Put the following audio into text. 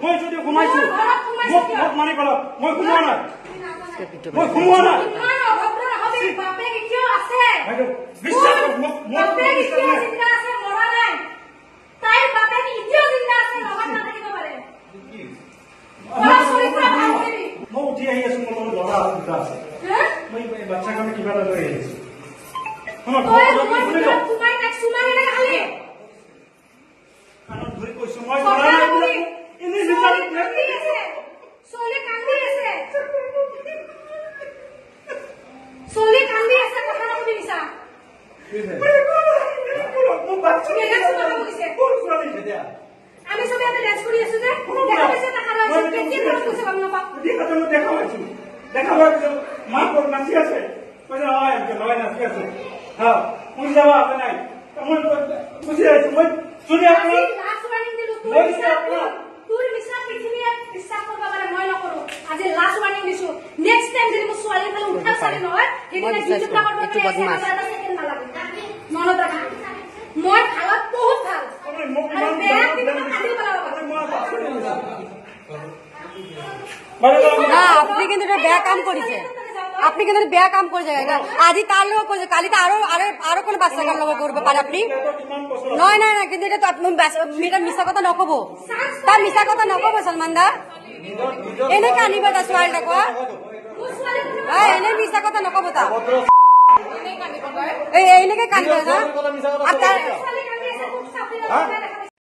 মই যদি সোমাইছো মোক মানি পেলাও মই সোমোৱা নাই মই সোমোৱা নাই মই উঠি আহি আছো মোৰ লগত ল'ৰা দুটা আছে মই বাচ্চাৰ কাৰণে কিবা এটা লৈ আহিছো ধৰি কৈছো মই আমি সবে এটা ড্যান্স করি আছো যে দেখা পাইছে টাকা আছে কি করে কইছে বাবা বাবা দেখা তো দেখা পাইছো দেখা পাইছো মা কোন নাচি আছে কইছে হয় আমি লয় নাচি আছে হ্যাঁ মুই যাবা আপনি নাই মই বুঝি আছি মই শুনি আপনি লাস্ট ওয়ার্নিং দিলু তুই মিছা পৃথিবী বিশ্বাস করবা পারে মই নকৰো আজি লাস্ট ওয়ার্নিং দিছো নেক্সট টাইম যদি মই সোয়ালি খালি উঠা সারি নহয় হেদিনা ইউটিউব টা করব একটু বদমাশ সেকেন্ড না লাগে মনত রাখা মই খালত বহুত ভাল না আপনি কিন্তু বেয়া কাম করেছে আপনি কিন্তু বেয়া কাম করেছে আজি তার লোক করেছে কালি তো আরো আরো আরো কোন বাচ্চা কার লোক করবে পারে আপনি নয় নয় না কিন্তু এটা তো আপনি এটা মিছা কথা নকব তার মিছা কথা নকব সলমান দা এনে কানিব তা সোয়ালটা কোয়া এনে মিছা কথা নকব তা এনেকে কানিব না আর